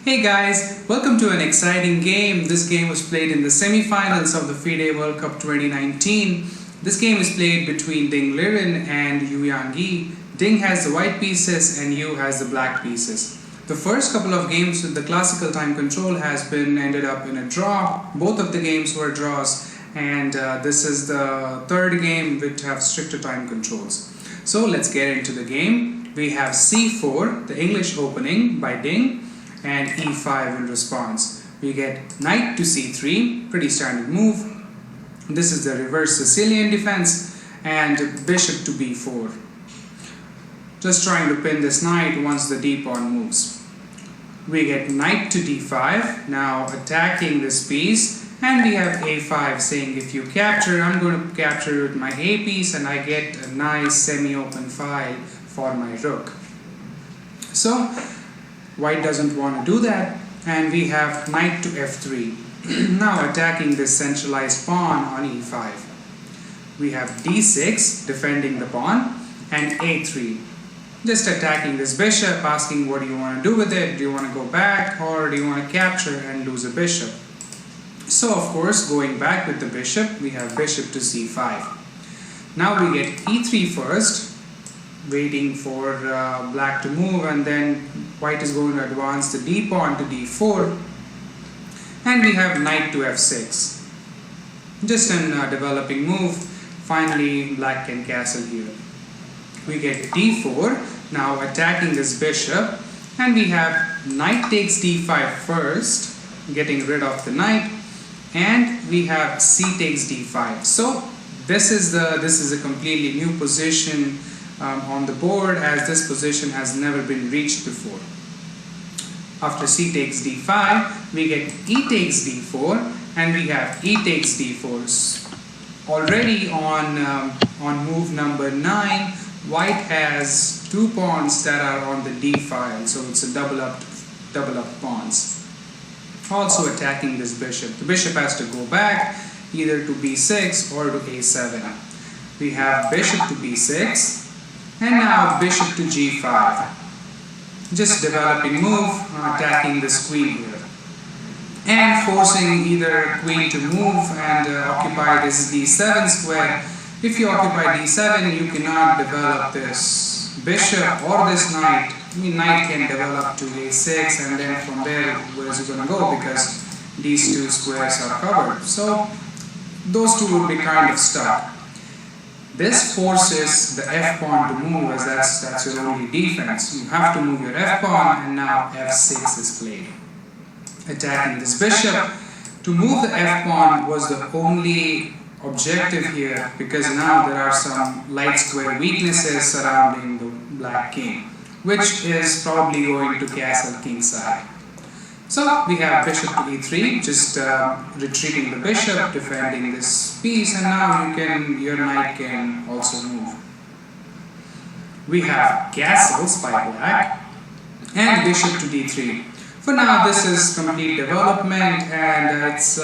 Hey guys, welcome to an exciting game. This game was played in the semi-finals of the FIDE World Cup 2019. This game is played between Liren and Yangi. Ding has the white pieces and Yu has the black pieces. The first couple of games with the classical time control has been ended up in a draw. Both of the games were draws, and this is the third game which have stricter time controls. So let's get into the game. We have C4, the English opening by Ding, and E5 in response. We get knight to C3, pretty standard move. This is the reverse Sicilian defense, and bishop to B4. Just trying to pin this knight once the d pawn moves. We get knight to D5, now attacking this piece, and we have A5 saying if you capture, I'm going to capture with my A piece, and I get a nice semi-open file for my rook. So white doesn't want to do that, and we have knight to F3. Now attacking this centralized pawn on E5. We have D6 defending the pawn, and A3. Just attacking this bishop, asking what do you want to do with it? Do you want to go back, or do you want to capture and lose a bishop? So of course, going back with the bishop, we have bishop to C5. Now we get E3 first, waiting for black to move, and then white is going to advance the d pawn to d4, and we have knight to f6. Just a developing move. Finally black can castle here. We get d4, now attacking this bishop, and we have knight takes d5 first, getting rid of the knight, and we have c takes d5. So this is a completely new position on the board, as this position has never been reached before. After c takes d5, we get e takes d4, and we have e takes d4. Already on move number 9, white has two pawns that are on the d file, so it's a double up pawns. Also attacking this bishop. The bishop has to go back either to b6 or to a7. We have bishop to b6. And now bishop to g5. Just developing move, attacking this queen here. And forcing either queen to move and occupy this d7 square. If you occupy d7, you cannot develop this bishop or this knight. I mean, knight can develop to a6, and then from there, where is it going to go? Because these two squares are covered. So those two will be kind of stuck. This forces the f pawn to move, as that's your only defense. You have to move your f pawn, and now f6 is played. Attacking this bishop. To move the f pawn was the only objective here, because now there are some light square weaknesses surrounding the black king, which is probably going to castle kingside. So we have bishop to e3, just retreating the bishop, defending this piece, and now your knight can also move. We have castles by black, and bishop to d3. For now, this is complete development, and it's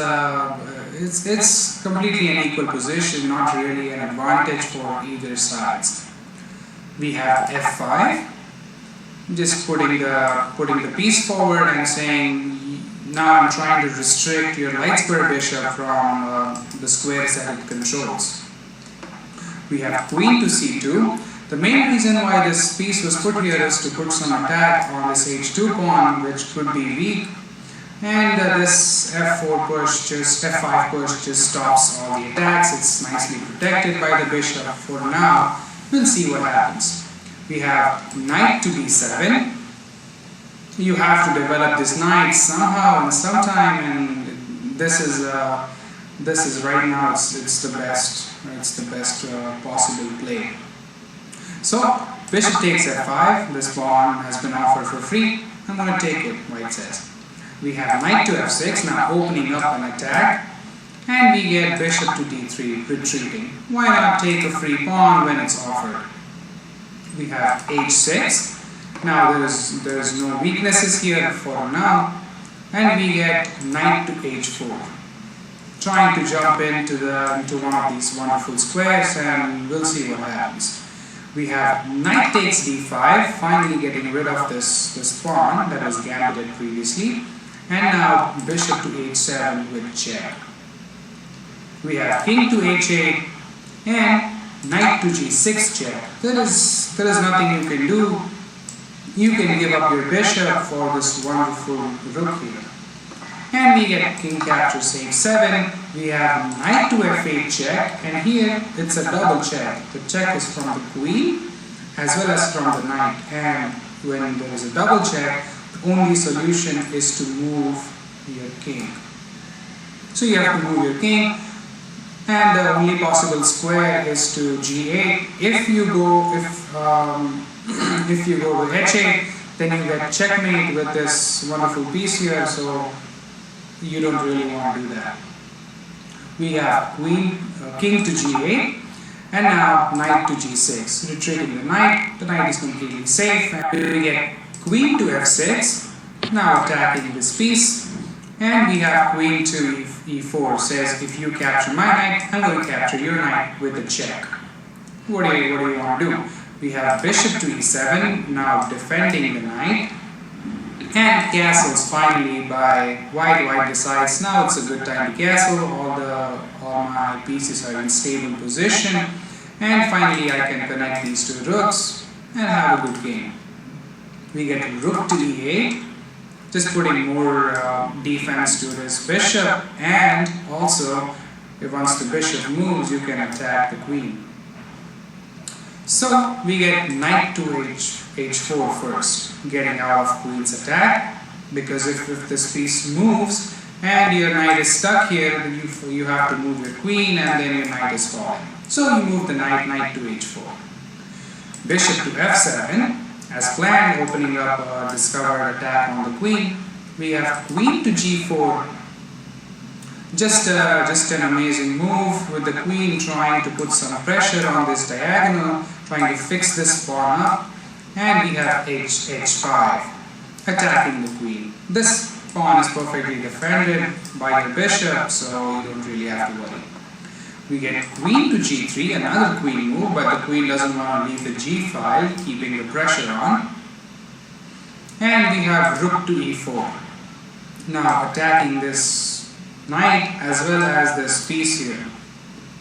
completely an equal position, not really an advantage for either sides. We have f5. Just putting the piece forward and saying, now I'm trying to restrict your light square bishop from the squares that it controls. We have queen to c2. The main reason why this piece was put here is to put some attack on this h2 pawn, which could be weak, and this f5 push just stops all the attacks. It's nicely protected by the bishop for now. We'll see what happens. We have knight to b7. You have to develop this knight somehow and sometime, and this is right now it's the best possible play. So bishop takes f5. This pawn has been offered for free. I'm going to take it, white says. We have knight to f6, now opening up an attack, and we get bishop to d3, retreating. Why not take a free pawn when it's offered? We have h6. Now there's no weaknesses here for now, and we get knight to h4. Trying to jump into one of these wonderful squares, and we'll see what happens. We have knight takes d5, finally getting rid of this pawn that was gambited previously. And now bishop to h7 with check. We have king to h8 and knight to g6 check. There is nothing you can do. You can give up your bishop for this wonderful rook here. And we get king captures h7. We have knight to f8 check, and here it's a double check. The check is from the queen as well as from the knight. And when there is a double check, the only solution is to move your king. So you have to move your king, and the only possible square is to g8. If you go to h8, then you get checkmate with this wonderful piece here. So you don't really want to do that. We have king to g8, and now knight to g6. Retreating the knight is completely safe. And we get queen to f6, now attacking this piece. And we have queen to e4, says if you capture my knight, I'm going to capture your knight with a check. What do you want to do? We have bishop to e7, now defending the knight. And castles finally by white decides now it's a good time to castle. All my pieces are in stable position, and finally I can connect these two rooks and have a good game. We get rook to e8, just putting more defense to this bishop, and also if once the bishop moves you can attack the queen. So we get knight to h4 first, getting out of queen's attack, because if this piece moves and your knight is stuck here, you have to move your queen and then your knight is falling. So you move the knight to h4. Bishop to f7, as planned, opening up a discovered attack on the queen. We have queen to g4. Just an amazing move with the queen trying to put some pressure on this diagonal, trying to fix this pawn up. And we have h5, attacking the queen. This pawn is perfectly defended by the bishop, so you don't really have to worry. We get queen to g3, another queen move, but the queen doesn't want to leave the g file, keeping the pressure on. And we have rook to e4. Now attacking this knight as well as this piece here,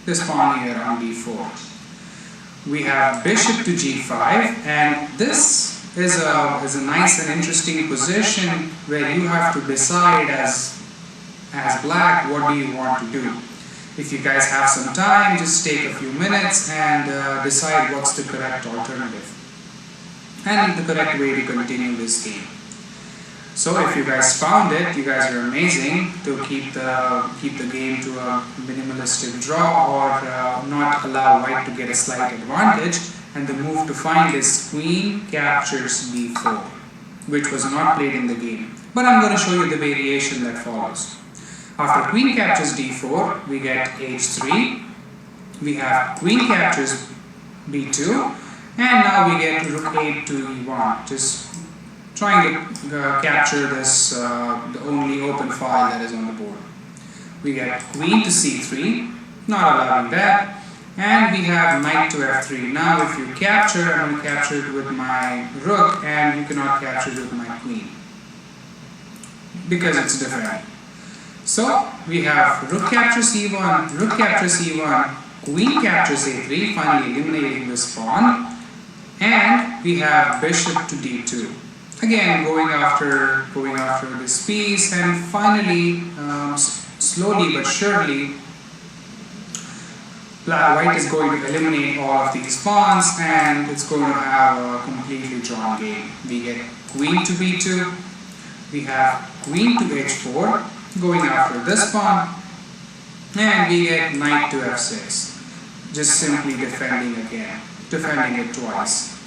this pawn here on d4. We have bishop to g5, and this is a nice and interesting position where you have to decide as black what do you want to do. If you guys have some time, just take a few minutes and decide what's the correct alternative and the correct way to continue this game. So if you guys found it, you guys are amazing to keep the game to a minimalistic draw, or not allow white to get a slight advantage. And the move to find is queen captures d4, which was not played in the game. But I'm going to show you the variation that follows. After queen captures d4, we get h3. We have queen captures b2, and now we get rook 8 to e1. Just trying to capture this, the only open file that is on the board. We get queen to c3, not allowing that, and we have knight to f3. Now if you capture, I'm going to capture it with my rook, and you cannot capture it with my queen, because it's different. So we have rook captures e1, rook captures e1, queen captures a3, finally eliminating this pawn, and we have bishop to d2. Again, going after this piece, and finally, slowly but surely, white is going to eliminate all of these pawns, and it's going to have a completely drawn game. We get queen to b2, we have queen to h4, going after this pawn, and we get knight to f6, just simply defending it twice.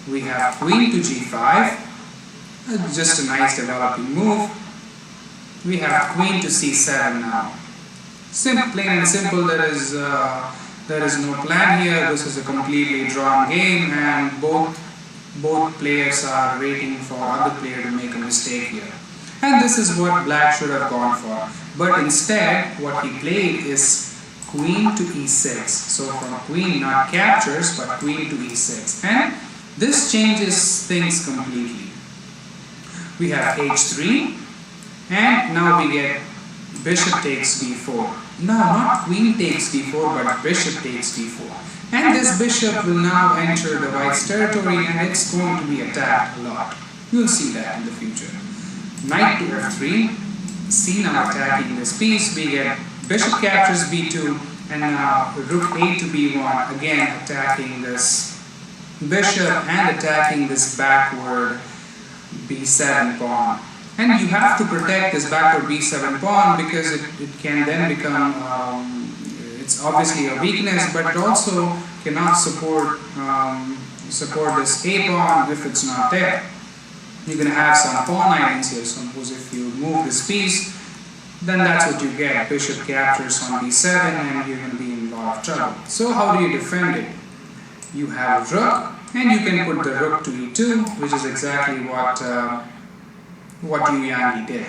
We have queen to g5, just a nice developing move. We have queen to c7 now. Plain and simple, there is no plan here. This is a completely drawn game, and both players are waiting for other player to make a mistake here. And this is what black should have gone for. But instead, what he played is queen to e6. So from queen, not captures, but queen to e6. And this changes things completely. We have h3, and now we get bishop takes d4. No, not queen takes d4, but bishop takes d4. And this bishop will now enter the white's territory, and it's going to be attacked a lot. You'll see that in the future. Knight to f3. C now attacking this piece. We get bishop captures b2, and now rook a to b1, again attacking this bishop and attacking this backward b7 pawn. And you have to protect this backward b7 pawn because it can then become, it's obviously a weakness, but it also cannot support this a pawn if it's not there. You're going to have some pawn islands here. Suppose if you move this piece, then that's what you get. Bishop captures on b7 and you're going to be in a lot of trouble. So how do you defend it? You have rook, and you can put the rook to e2, which is exactly what Yangi did.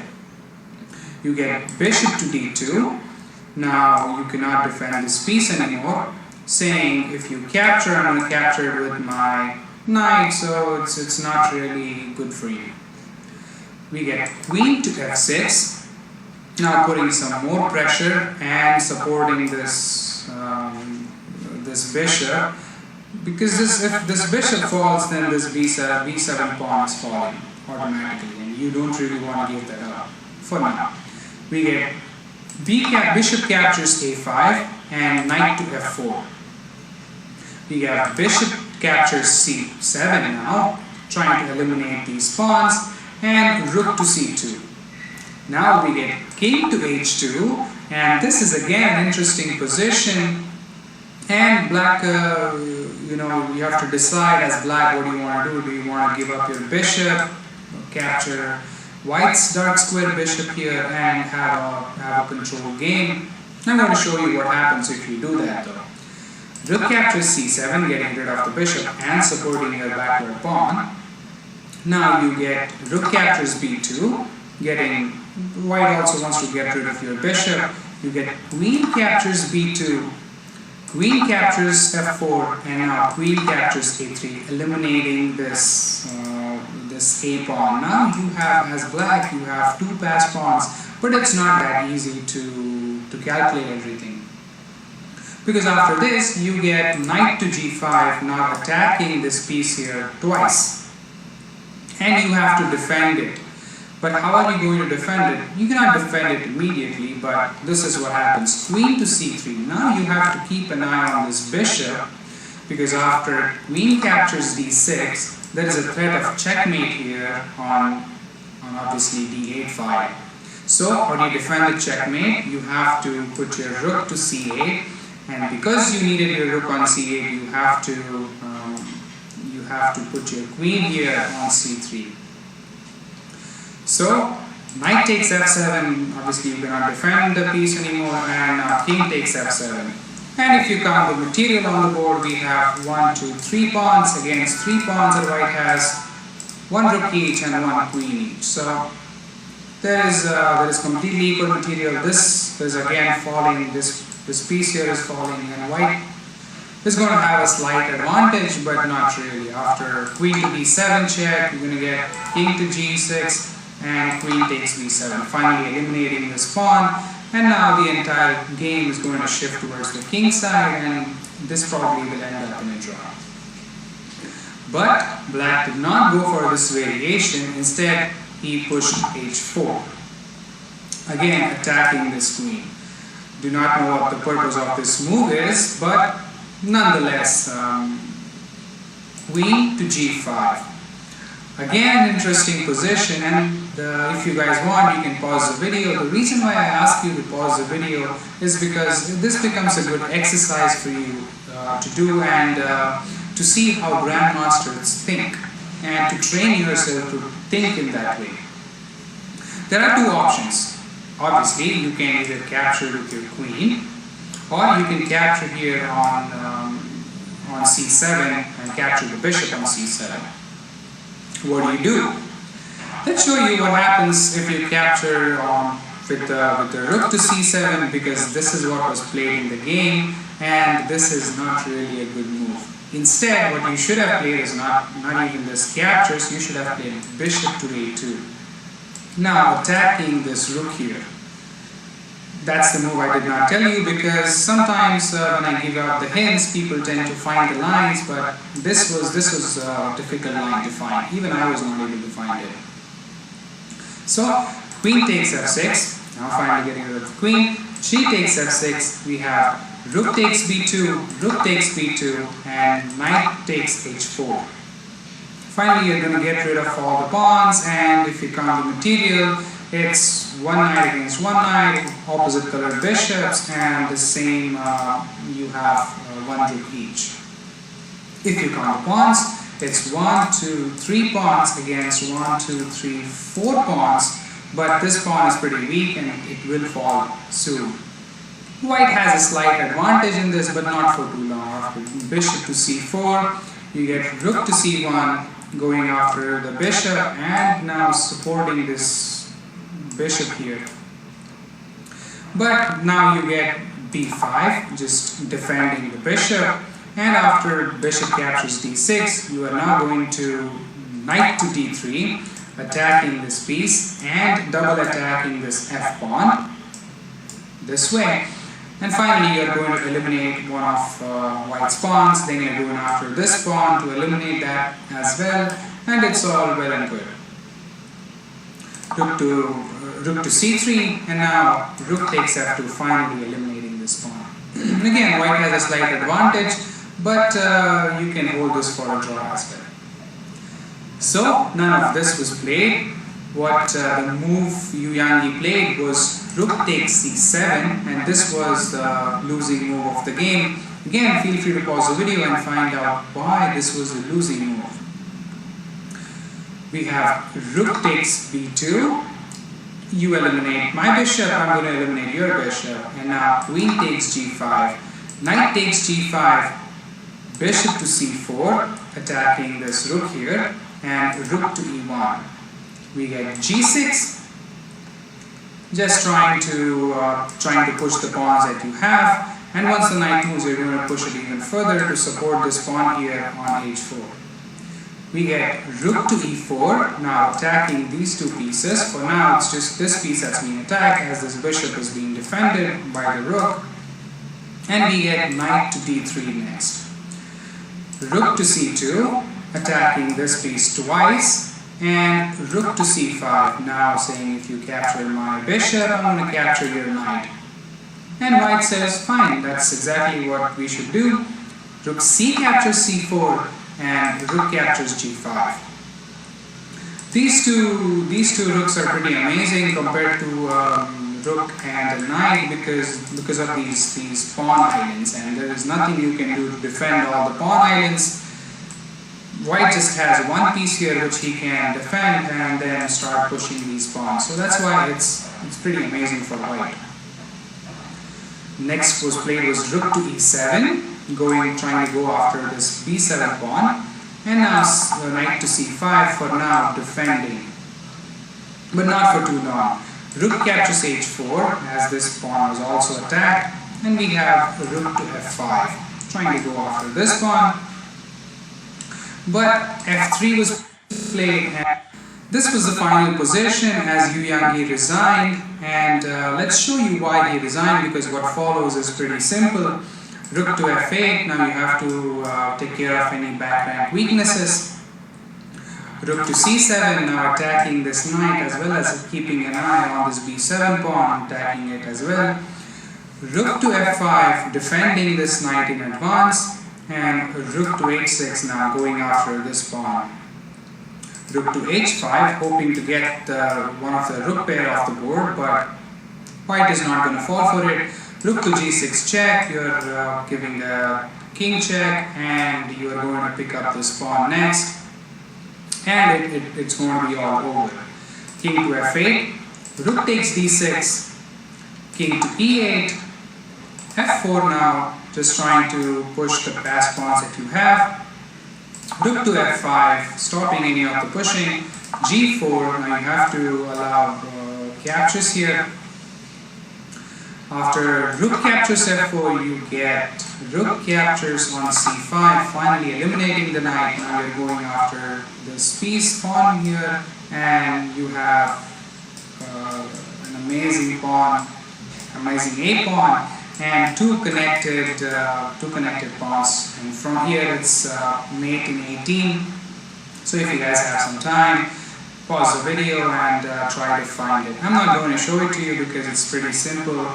You get bishop to d2. Now you cannot defend this piece anymore, saying if you capture, I'm going to capture it with my knight, so it's not really good for you. We get queen to f6, now putting some more pressure and supporting this this bishop, because if this bishop falls, then this b7 pawn is falling automatically, and you don't really want to give that up for now. We get bishop captures a5 and knight to f4. We have bishop captures c7 now, trying to eliminate these pawns, and rook to c2. Now we get king to h2, and this is again an interesting position. And black, you have to decide as black what do you want to do. Do you want to give up your bishop, capture white's dark square bishop here, and have a control game? I'm going to show you what happens if you do that though. Rook captures c7, getting rid of the bishop and supporting your backward pawn. Now you get rook captures b2, getting white also wants to get rid of your bishop. You get queen captures b2, queen captures f4, and now queen captures a3, eliminating this this a pawn. Now you have, as black, you have two passed pawns, but it's not that easy to calculate everything. Because after this, you get knight to g5, now attacking this piece here twice. And you have to defend it. But how are you going to defend it? You cannot defend it immediately, but this is what happens. Queen to c3. Now you have to keep an eye on this bishop, because after queen captures d6, there is a threat of checkmate here on obviously d8 file. So how do you defend the checkmate? You have to put your rook to c8, and because you needed your rook on c8, you have to put your queen here on c3. So knight takes f7, obviously you cannot defend the piece anymore, and king takes f7. And if you count the material on the board, we have 1, 2, 3 pawns against 3 pawns that white has, 1 rook each and 1 queen each. So there is completely equal material. This is again falling, this piece here is falling, and white is going to have a slight advantage, but not really. After queen to b7 check, you're going to get king to g6, and queen takes b7, finally eliminating this pawn. And now the entire game is going to shift towards the king side, and this probably will end up in a draw. But black did not go for this variation. Instead, he pushed h4, again attacking this queen. Do not know what the purpose of this move is, but nonetheless, queen to g5. Again, an interesting position, and if you guys want, you can pause the video. The reason why I ask you to pause the video is because this becomes a good exercise for you to do, and to see how grandmasters think, and to train yourself to think in that way. There are two options. Obviously, you can either capture with your queen, or you can capture here on c7 and capture the bishop on c7. What do you do? Let's show you what happens if you capture with the rook to c7, because this is what was played in the game, and this is not really a good move. Instead, what you should have played is not even this captures, you should have played bishop to a2. Now attacking this rook here. That's the move I did not tell you, because sometimes when I give out the hints, people tend to find the lines, but this was a difficult line to find. Even I was not able to find it. So queen takes f6. Now finally getting rid of the queen. She takes f6. We have rook takes b2, rook takes b2, and knight takes h4. Finally, you're going to get rid of all the pawns, and if you count the material, it's one knight against one knight, opposite colored bishops, and the same, you have one rook each. If you count the pawns, it's 1, 2, 3 pawns against 1, 2, 3, 4 pawns, but this pawn is pretty weak and it will fall soon. White has a slight advantage in this, but not for too long. After bishop to c4, you get rook to c1, going after the bishop, and now supporting this bishop here. But now you get b5, just defending the bishop, and after bishop captures d6, you are now going to knight to d3, attacking this piece and double attacking this f pawn this way. And finally, you are going to eliminate one of white's pawns, then you are going after this pawn to eliminate that as well, and it's all well and good. Rook to c3, and now rook takes f2, finally eliminating this pawn. Again, white has a slight advantage, but you can hold this for a draw as well. So none of this was played. What the move Yangi played was rook takes c7, and this was the losing move of the game. Again, feel free to pause the video and find out why this was the losing move. We have rook takes b2, you eliminate my bishop, I'm going to eliminate your bishop, and now queen takes g5, knight takes g5, bishop to c4, attacking this rook here, and rook to e1. We get g6, just trying to push the pawns that you have, and once the knight moves, you're going to push it even further to support this pawn here on h4. We get rook to e4, now attacking these two pieces. For now, it's just this piece that's being attacked, as this bishop is being defended by the rook, and we get knight to d3 next. Rook to c2, attacking this piece twice, and rook to c5, now saying if you capture my bishop, I'm going to capture your knight. And white says, fine, that's exactly what we should do. Rook c captures c4, and rook captures g5. These two rooks are pretty amazing compared to rook and a knight because of these pawn islands, and there is nothing you can do to defend all the pawn islands. White just has one piece here which he can defend and then start pushing these pawns. So that's why it's pretty amazing for white. Next was played was rook to e7, trying to go after this b7 pawn, and now knight to c5 for now defending, but not for too long. Rook captures h4 as this pawn was also attacked, and we have rook to f5, trying to go after this pawn. But f3 was played, and this was the final position as Yangi resigned, and let's show you why he resigned, because what follows is pretty simple. Rook to f8, now you have to take care of any back rank weaknesses. Rook to c7, now attacking this knight as well as keeping an eye on this b7 pawn, attacking it as well. Rook to f5, defending this knight in advance, and rook to h6, now going after this pawn. Rook to h5, hoping to get one of the rook pair off the board, but white is not going to fall for it. Rook to g6 check, you're giving the king check, and you are going to pick up this pawn next, and it's going to be all over. King to f8, rook takes d6, king to e8, f4 now, just trying to push the passed pawns that you have. Rook to f5, stopping any of the pushing. g4, now you have to allow captures here. After rook captures f4, you get rook captures on c5, finally eliminating the knight. Now you're going after this piece pawn here, and you have an amazing pawn, amazing a pawn, and two connected pawns. And from here it's mate in 18. So if you guys have some time, pause the video and try to find it. I'm not going to show it to you because it's pretty simple,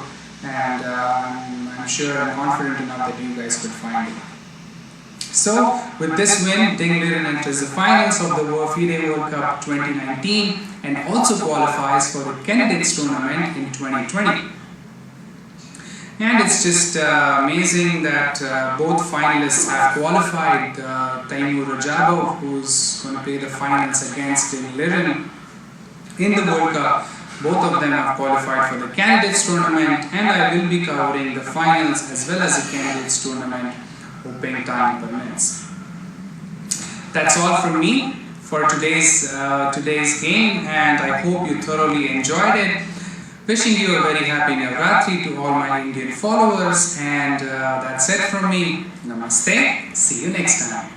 and I'm sure I'm confident enough that you guys could find it. So with this win, Ding Liren enters the finals of the FIDE World Cup 2019 and also qualifies for the Candidates Tournament in 2020. And it's just amazing that both finalists have qualified. Taimur Rajabov, who's going to play the finals against Ding Liren in the World Cup, both of them have qualified for the Candidates Tournament, and I will be covering the finals as well as the Candidates Tournament, hoping time permits. That's all from me for today's game, and I hope you thoroughly enjoyed it. Wishing you a very happy Navratri to all my Indian followers, and that's it from me. Namaste. See you next time.